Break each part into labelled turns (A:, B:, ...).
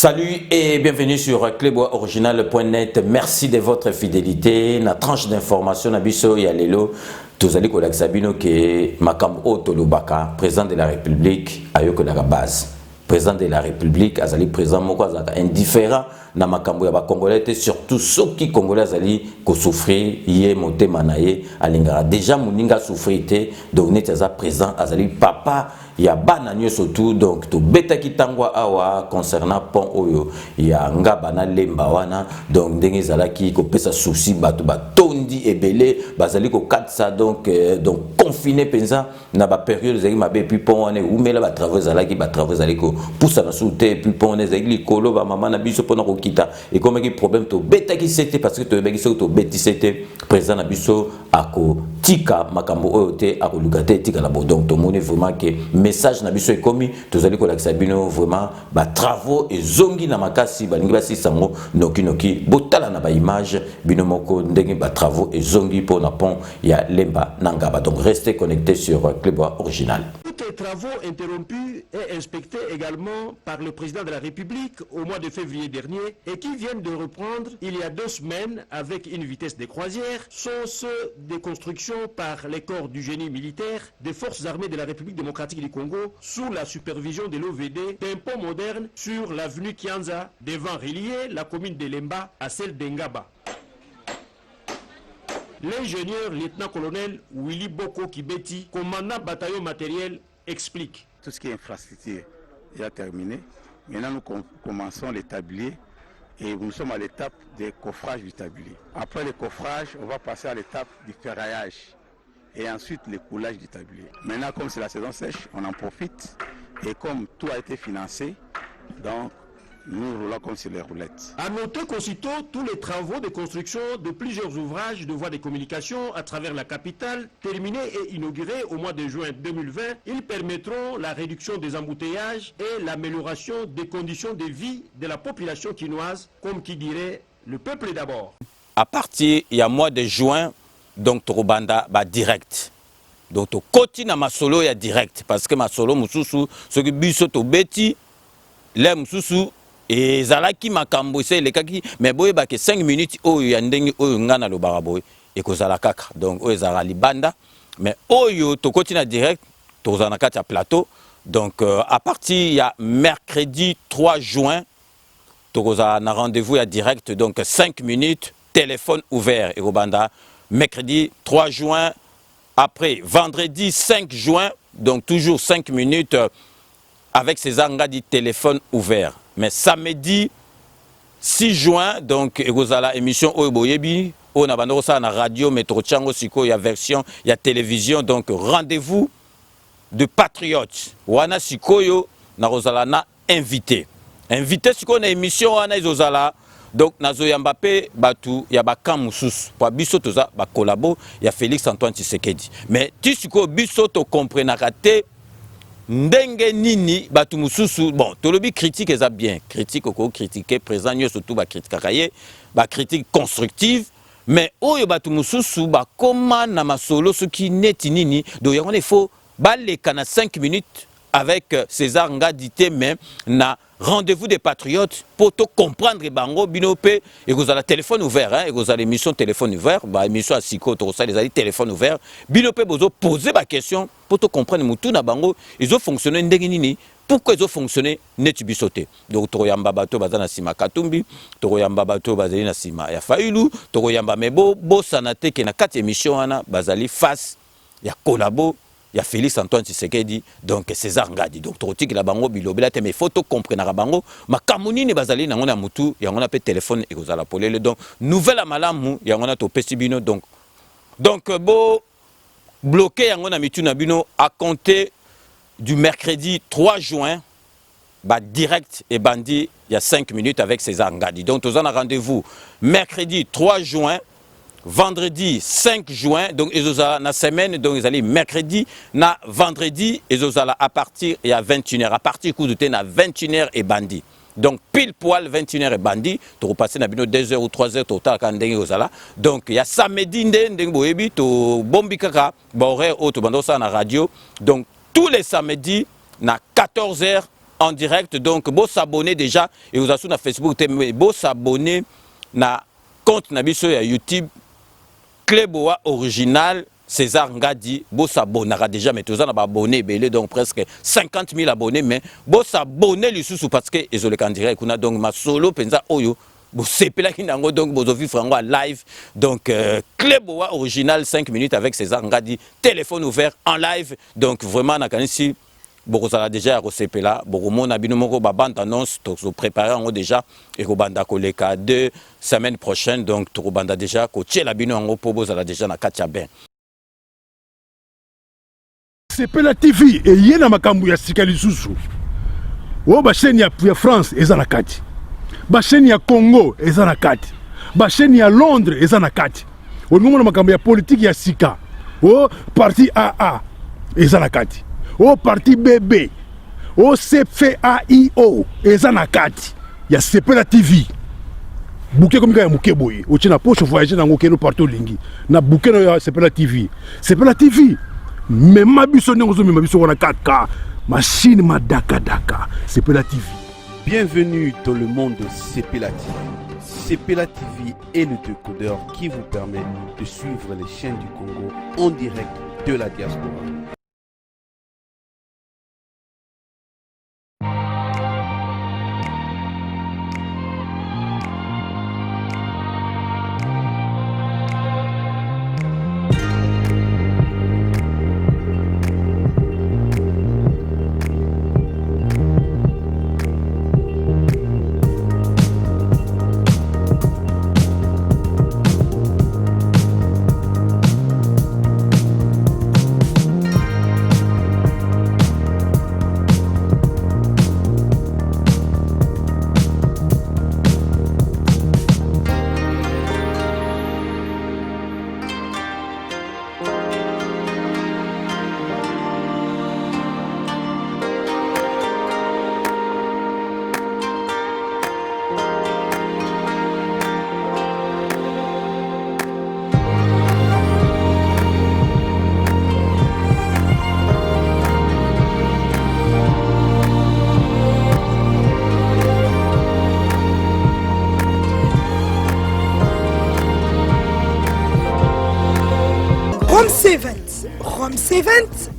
A: Salut et bienvenue sur cleboisoriginal.net. Merci de votre fidélité. La tranche d'information Nabiso Yalelo. Tous allez collègues Sabino que Makambo Tolobaka, président de la République, Ayoko la base. Président de la République, Azali président Mokwazaka, indifférent na Makambo ya ba Congolais, surtout ceux qui Congolais Azali ko souffrir, yé monté manaye, alingara. Déjà Mouninga souffrir, donc n'est pas président Azali papa. Il y a bananier surtout donc to beta kitangwa awa concernant pont oyo ya ngabana lembawana donc ndenge zalaki ko pesa souci bato batondi ebele bazali ko katsa donc confiné penza na ba période zali mabe puis pont wana umela ba travaux zalaki ba travaux zali ko poussa na souté puis pont wana zali likolo ba mama na biso pona ko kita et comme ki problème to beta ki c'était parce que to beki so to beti c'était président na biso ako tika makambo oyo te ako lugate tika la bo donc to moni vraiment que message na biso ekomi tozali ko lakisa bino vraiment ba travaux et zongi na makasi balingi ba sisango noki botala na ba image bino moko ndenge ba travaux et zongi pour na pont ya Lemba Nangaba. Donc restez connectés sur Clébois Original.
B: Tous les travaux interrompus et inspectés également par le président de la République au mois de février dernier et qui viennent de reprendre il y a 2 semaines avec une vitesse de croisière sont ceux des constructions par les corps du génie militaire des forces armées de la République démocratique du Congo sous la supervision de l'OVD d'un pont moderne sur l'avenue Kianza devant relier la commune de Lemba à celle d'Engaba. L'ingénieur lieutenant-colonel Willy Boko Kibeti, commandant bataillon matériel, explique.
C: Tout ce qui est infrastructure est terminé. Maintenant, nous commençons les tabliers et nous sommes à l'étape des coffrages du tablier. Après le coffrage, on va passer à l'étape du ferraillage et ensuite le coulage du tablier. Maintenant, comme c'est la saison sèche, on en profite et comme tout a été financé, donc nous roulons comme sur les roulettes.
B: À noter qu'aussitôt, tous les travaux de construction de plusieurs ouvrages de voies de communication à travers la capitale, terminés et inaugurés au mois de juin 2020, ils permettront la réduction des embouteillages et l'amélioration des conditions de vie de la population quinoise, comme qui dirait le peuple d'abord.
A: À partir il y a mois de juin, donc Torobanda va direct. Donc au quotidien Masolo il y a direct parce que Masolo mususu ce que biso to beti les mususu et zalaki makambo c'est le kaki mais boye ba ke 5 minutes oyo ya ndenge oyo ngana lo baraboy et ko zala kaka donc oyo zala libanda mais oyo to continue direct to zana kati ya plateau donc à partir il y a mercredi 3 juin to zana rendez-vous ya direct donc 5 minutes téléphone ouvert et banda mercredi 3 juin après vendredi 5 juin donc toujours 5 minutes avec ces angadi téléphone ouvert. Mais samedi 6 juin, donc, il y a l'émission Oyoboyebi, on a la radio, métro Tchango Siko, il y a version, il y a télévision, donc rendez-vous de patriotes. Wana Sikoyo, na invité. Invité Siko na émission, wana izozala. Donc, Nazo Mbappé, Batu, il y a Bakam Moussous, pour Bissotoza, Bakolabo, il y a Félix Antoine Tshisekedi. Mais Tissiko Bissoto comprenne raté. Ndenge nini batu mususu bon tolobi critique eza bien critique oko critiquer présent surtout ba critique kaye ba critique constructive mais oyo batu mususu ba koma na masolo ce qui neti nini donc il faut baleka na 5 minutes avec César Ngadité même na rendez-vous des patriotes pour te comprendre bango binope et vous avez téléphone ouvert hein et vous avez émission téléphone ouvert bah émission à Siko to ça les avez téléphone ouvert binope bozo poser ma question pour te comprendre mutu na bango ils ont fonctionné ndenge nini pourquoi ils ont fonctionné netu bisoté donc toyamba bato bazana sima katumbi toyamba bato bazali na sima ya failu toyamba mebo bosana te ke na 4 émissions wana bazali face ya collabo. Il y a Félix Antoine Tshisekedi, donc César Ngadi. Donc, trotique la bango bilobela te mais photo comprendre la bango. Ma kamuni ne bazali na ngona mutu, ya ngona pe téléphone et kozala polele. Donc, nouvelle malamu, ya ngona to pesibino. Donc bo bloqué ya ngona mitu na bino à compter du mercredi 3 juin, bah direct et bandi, il y a 5 minutes avec César Ngadi. Donc, nous avons rendez-vous mercredi 3 juin. Vendredi 5 juin, donc ils ont la semaine, donc ils allaient mercredi, na vendredi, ils ont à partir et à 21h, à partir coup de thé à 21h et bandi. Donc pile poil 21h et bandi, tu repasses na bino 2h ou 3h total quand ndenge ozala. Donc il y a samedi ndenge boyebi to bombi kaka, ba horaire auto bando ça na radio. Donc tous les samedis na 14h en direct. Donc, vous s'abonnez déjà et vous avez sur Facebook, vous s'abonnez na compte na biso ya YouTube Cléboa original César Ngadi. Vous s'abonnez déjà, mais tous en abonnés, donc presque 50 000 abonnés, mais vous s'abonnez les sous parce que ils ont le candidat qu'on a donc ma solo penza oyo. Vous sepela qui n'ango donc vous avez frango live donc Cléboa original 5 minutes avec César Ngadi, téléphone ouvert en live, donc vraiment na kanisi beaucoup ça déjà à sepela beaucoup mon abino moko ba bande annonce donc se préparer en déjà et ko banda koleka 2 semaines prochaines, donc to banda déjà ko tchela bino en po bozala déjà na katia ben
D: Sepela TV et yena makambu ya sikali susu o ba chaîne ya France eza na kati, ba chaîne ya Congo eza na kati, ba chaîne ya Londres eza na kati, o ngomona makambu ya politique ya sika o parti AA eza na kati, o parti BB o CFAIO eza na kati ya Sepela TV. Bouquet comme ya muke boye o tina poche voyager na ngokeno partout lingi na bouquet na Sepela TV. Sepela TV même ma biso n'engozo même biso wana 4K machine madaka daka. Sepela TV.
E: Bienvenue dans le monde de Sepela TV. Sepela TV est le décodeur qui vous permet de suivre les chaînes du Congo en direct de la diaspora.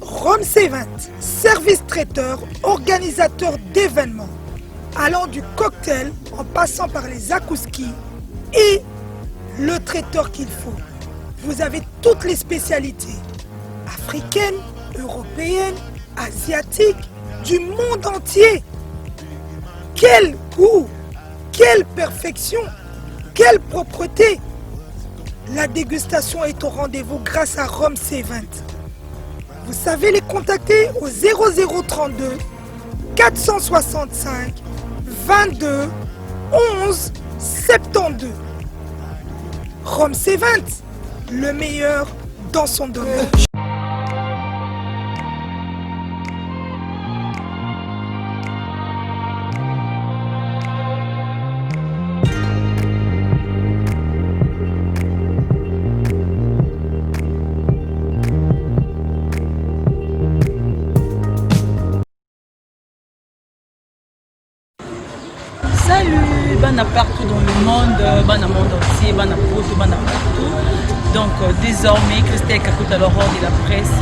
F: Rome C20, service traiteur, organisateur d'événements, allant du cocktail en passant par les akouski et le traiteur qu'il faut. Vous avez toutes les spécialités, africaines, européennes, asiatiques, du monde entier. Quel goût, quelle perfection, quelle propreté! La dégustation est au rendez-vous grâce à Rome C20. Vous savez les contacter au 0032 465 22 11 72. Rome C20, le meilleur dans son domaine.
G: Salut, bana partout dans le monde, bana monde entier, bana proche, bana partout. Donc désormais, Christelle Kakuta l'aurore de la presse,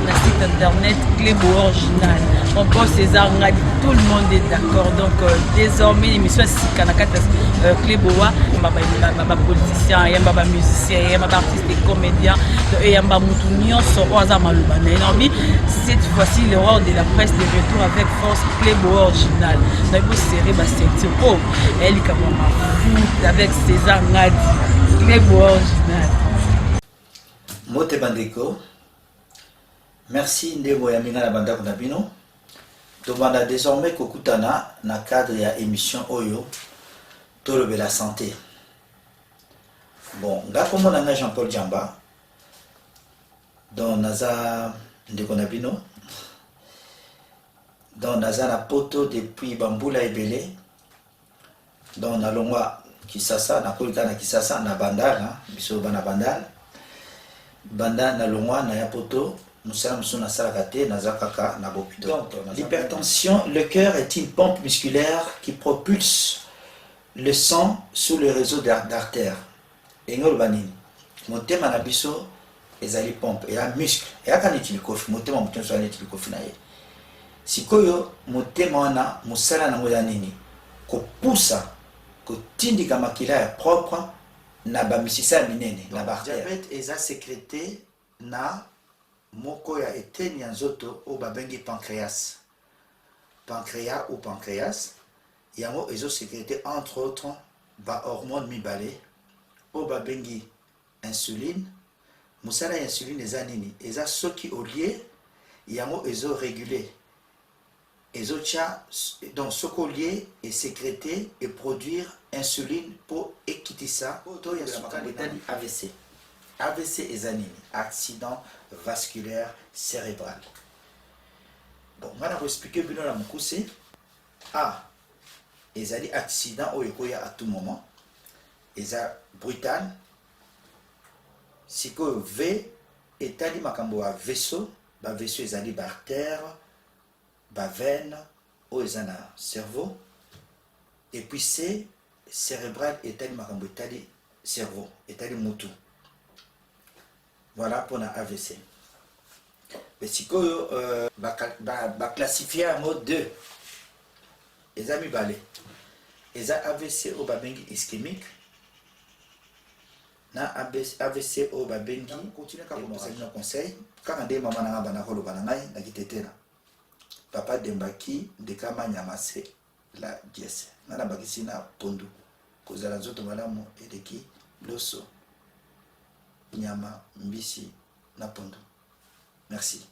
G: la site internet Cléboa original. Mon boss César Ngadi, tout le monde est d'accord. Donc désormais, l'émission Sikanakata Cléboa, ma politicien, il y a ma musicien, il y a ma artiste et comédien, il y a ma moutounion, Oaza Maloubane. Cette fois-ci, l'aurore de la presse de retour avec force Cléboa original. Nous avons serré ma ceinture. Oh, elle est comme ma avec César Ngadi, Cléboa original.
H: Mote Bandeko, merci Ndebo Yamina la banda Konabino. Tobanda désormais Kokutana na cadre ya émission Oyo Tolobe la santé. Bon, nga komo nanga Jean-Paul Djamba. Don naza Ndeko Nabino. Don naza na poto depuis Bambula Ebele. Don na longwa Kisasa na kolika na Kisasa na Bandar, biso bana Bandar. Banda na longwa na ya poto Donc, l'hypertension, le cœur est une pompe musculaire qui propulse le sang sous le réseau d'artères. Et nous, mon thème à biso, ezali pompe, et un muscle. Et à quand il kofi, mon thème à mutu soit il kofi na ye. Si koyo, mon thème wana, musala na moya nini, ko poussa, ko tindika makila propre, na ba misisa minene, na ba diabète eza sécrété na moko ya eteni ya nzoto o babengi pancréas. Pancréas ou pancréas, yango ezo sécrété entre autres ba hormone mibale o babengi insuline. Musala ya insuline eza nini? Eza soki olie yango ezo réguler. Ezo tia donc soko lié et sécréter et produire insuline pour équiter ça. To ya sukali AVC. AVC eza nini? Accident vasculaire cérébral. Bon, on va expliquer bien la mukuse. Ah, ezali accident ou ekoya à tout moment. Eza brutal. Siko V etali makambo a vaisseau, ba vaisseau ezali ba artère, ba veine, ou ezana cerveau. Et puis C cérébral etali makambo etali cerveau, etali mutu. Voilà pour la AVC. Mais si vous classifiez en mode 2, les amis balés, les AVC au babengi ischémique, na AVC au babengi, continuez à vous donner un conseil. Quand on dit maman n'a pas de bananai, n'a quitté là. Papa dembaki de kama nyamase la dièse. N'a pas quitté na pondu. Cause la zoto malamu et de qui loso. Nyama mbisi na pondu. Merci.